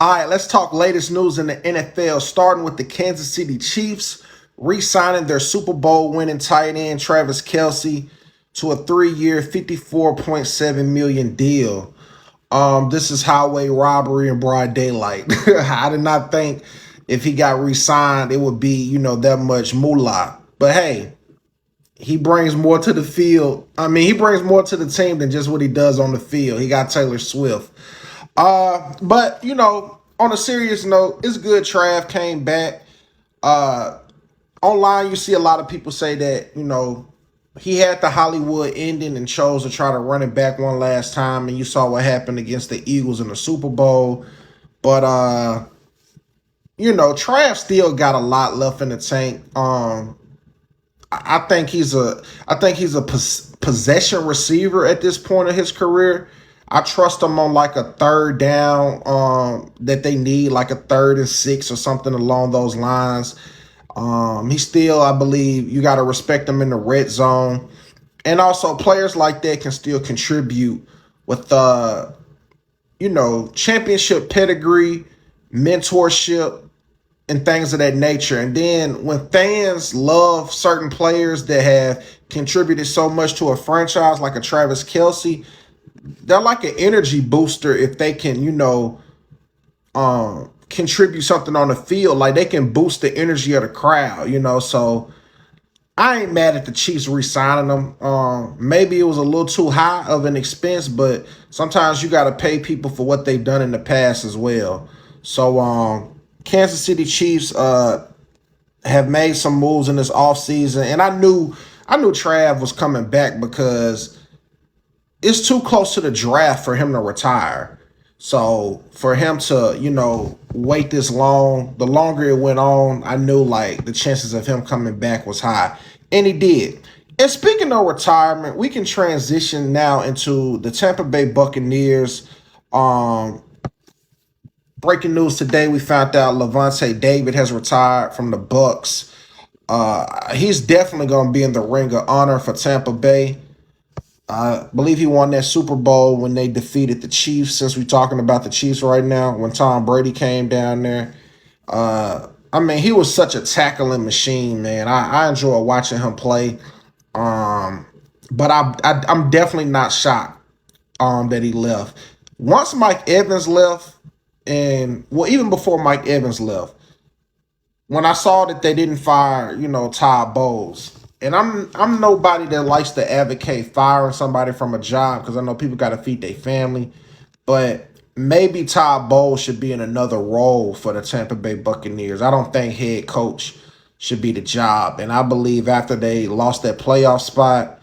All right, let's talk latest news in the NFL, starting with the Kansas City Chiefs re-signing their Super Bowl winning tight end Travis Kelce to a 3-year, $54.7 million deal. This is highway robbery in broad daylight. I did not think if he got re-signed, it would be, that much moolah. But hey, he brings more to the field. I mean, he brings more to the team than just what he does on the field. He got Taylor Swift. But on a serious note, it's good Trav came back. Uh, Online, you see a lot of people say that he had the Hollywood ending and chose to try to run it back one last time, and you saw what happened against the Eagles in the Super Bowl. But Trav still got a lot left in the tank. I think he's a possession receiver at this point of his career. I trust him on like a third down that they need, like a 3rd and 6 or something along those lines. He still, I believe, you got to respect him in the red zone, and also players like that can still contribute with championship pedigree, mentorship, and things of that nature. And then when fans love certain players that have contributed so much to a franchise, like a Travis Kelce, they're like an energy booster if they can, contribute something on the field. Like they can boost the energy of the crowd. So I ain't mad at the Chiefs re-signing them. Maybe it was a little too high of an expense, but sometimes you got to pay people for what they've done in the past as well. So Kansas City Chiefs have made some moves in this offseason, and I knew Trav was coming back because it's too close to the draft for him to retire. So for him to, wait this long, the longer it went on, I knew like the chances of him coming back was high. And he did. And speaking of retirement, we can transition now into the Tampa Bay Buccaneers. Breaking news today, we found out Lavonte David has retired from the Bucs. He's definitely going to be in the Ring of Honor for Tampa Bay. I believe he won that Super Bowl when they defeated the Chiefs, since we're talking about the Chiefs right now, when Tom Brady came down there. He was such a tackling machine, man. I enjoy watching him play. But I'm definitely not shocked that he left. Once Mike Evans left, and even before Mike Evans left, when I saw that they didn't fire, Todd Bowles, and I'm nobody that likes to advocate firing somebody from a job because I know people got to feed their family, but maybe Todd Bowles should be in another role for the Tampa Bay Buccaneers. I don't think head coach should be the job, and I believe after they lost that playoff spot,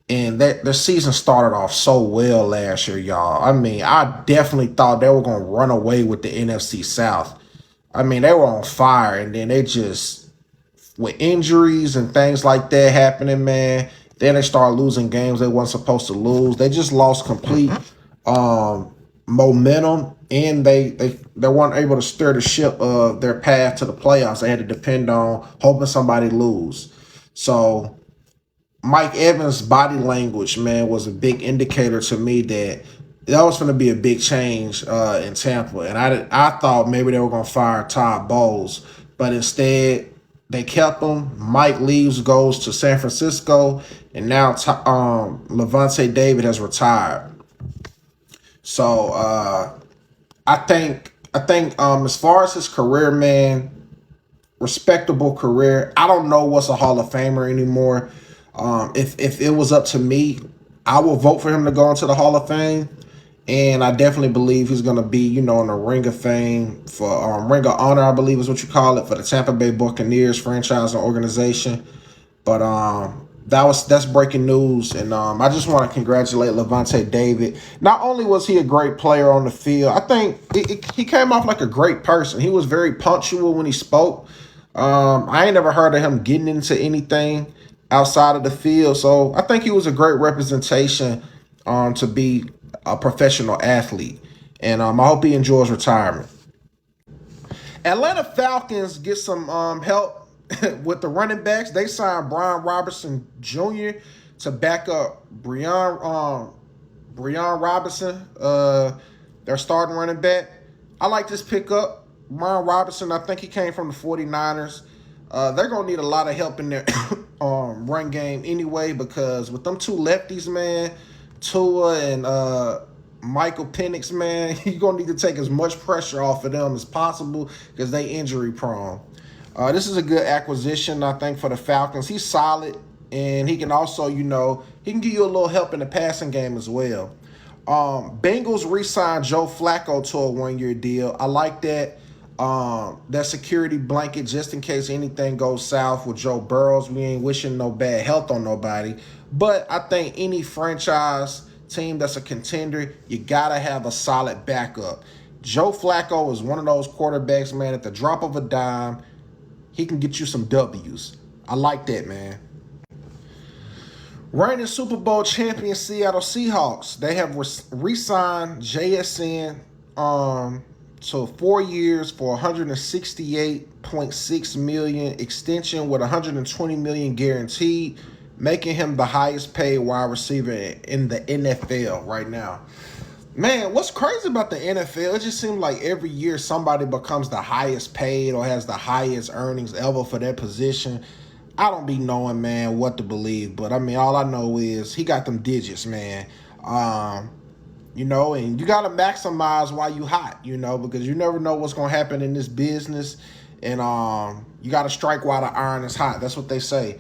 and that the season started off so well last year, y'all. I definitely thought they were going to run away with the NFC South. They were on fire, and then they just, with injuries and things like that happening, man, then they started losing games they weren't supposed to lose. They just lost complete momentum, and they weren't able to steer the ship of their path to the playoffs. They had to depend on hoping somebody lose. So Mike Evans' body language, man, was a big indicator to me that was going to be a big change in Tampa. And I thought maybe they were going to fire Todd Bowles, but instead they kept him. Mike leaves, goes to San Francisco, and now Lavonte David has retired. So I think as far as his career, man, respectable career. I don't know what's a Hall of Famer anymore. If it was up to me, I will vote for him to go into the Hall of Fame. And I definitely believe he's going to be, in the Ring of Fame for Ring of Honor, I believe is what you call it, for the Tampa Bay Buccaneers franchise and organization. But that's breaking news. And I just want to congratulate Lavonte David. Not only was he a great player on the field, I think he came off like a great person. He was very punctual when he spoke. I ain't never heard of him getting into anything outside of the field. So I think he was a great representation to be a professional athlete. And I hope he enjoys retirement. Atlanta Falcons get some help with the running backs. They signed Brian Robinson Jr. to back up Brian Robinson, their starting running back. I like this pickup. Brian Robinson, I think he came from the 49ers. They're going to need a lot of help in their run game anyway, because with them two lefties, man, Tua and Michael Penix, man, you're going to need to take as much pressure off of them as possible because they injury prone. This is a good acquisition, I think, for the Falcons. He's solid, and he can also, he can give you a little help in the passing game as well. Bengals re-signed Joe Flacco to a one-year deal. I like that. That security blanket just in case anything goes south with Joe Burrows. We ain't wishing no bad health on nobody. But I think any franchise team that's a contender, you got to have a solid backup. Joe Flacco is one of those quarterbacks, man, at the drop of a dime, he can get you some W's. I like that, man. Reigning Super Bowl champion Seattle Seahawks, they have re-signed JSN to 4 years for $168.6 million, extension with $120 million guaranteed, making him the highest paid wide receiver in the NFL right now. Man, what's crazy about the NFL, it just seems like every year somebody becomes the highest paid or has the highest earnings ever for their position. I don't be knowing, man, what to believe. But, I mean, all I know is he got them digits, man. And you got to maximize while you hot, because you never know what's going to happen in this business. And you got to strike while the iron is hot. That's what they say.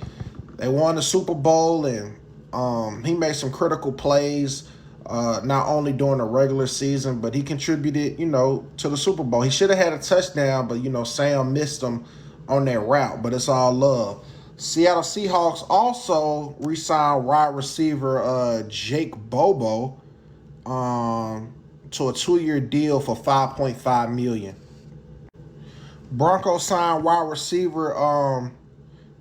They won the Super Bowl, and he made some critical plays, not only during the regular season, but he contributed, to the Super Bowl. He should have had a touchdown, but, Sam missed him on that route. But it's all love. Seattle Seahawks also re-signed wide receiver Jake Bobo to a 2-year deal for $5.5 million. Broncos signed wide receiver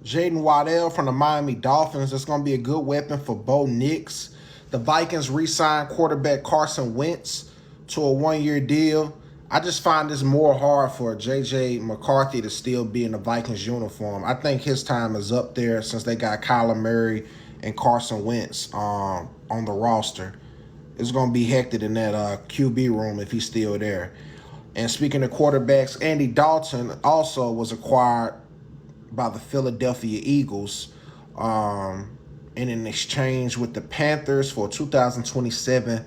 Jaden Waddell from the Miami Dolphins. That's going to be a good weapon for Bo Nix. The Vikings re-signed quarterback Carson Wentz to a 1-year deal. I just find this more hard for J.J. McCarthy to still be in the Vikings uniform. I think his time is up there since they got Kyler Murray and Carson Wentz on the roster. It's going to be hectic in that QB room if he's still there. And speaking of quarterbacks, Andy Dalton also was acquired by the Philadelphia Eagles in an exchange with the Panthers for a 2027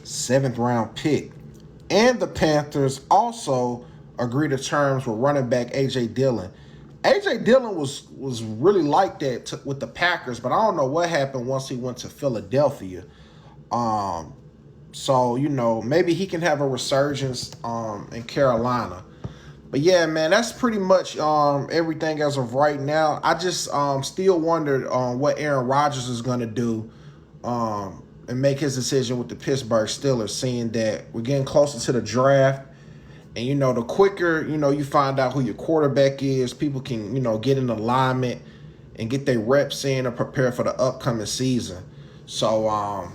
7th-round pick. And the Panthers also agreed to terms with running back A.J. Dillon. A.J. Dillon was really like that with the Packers, but I don't know what happened once he went to Philadelphia. So, maybe he can have a resurgence in Carolina. But, yeah, man, that's pretty much everything as of right now. I just still wondered what Aaron Rodgers is going to do and make his decision with the Pittsburgh Steelers, seeing that we're getting closer to the draft. And, the quicker, you find out who your quarterback is, people can, get in alignment and get their reps in and prepare for the upcoming season. So,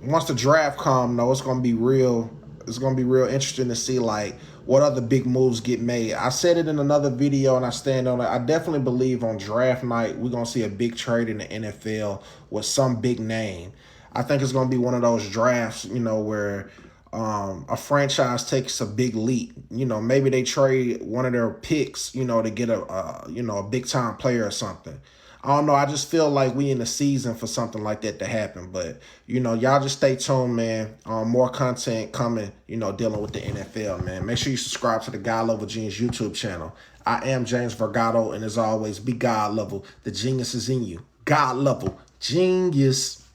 once the draft comes, it's going to be real. It's going to be real interesting to see, what other big moves get made. I said it in another video, and I stand on it. I definitely believe on draft night, we're going to see a big trade in the NFL with some big name. I think it's going to be one of those drafts, where a franchise takes a big leap. Maybe they trade one of their picks, to get a big-time player or something. I don't know. I just feel like we in the season for something like that to happen. But, y'all just stay tuned, man. More content coming, dealing with the NFL, man. Make sure you subscribe to the GodLevelGenius YouTube channel. I am James Virgodo, and as always, be God level. The genius is in you. God level genius.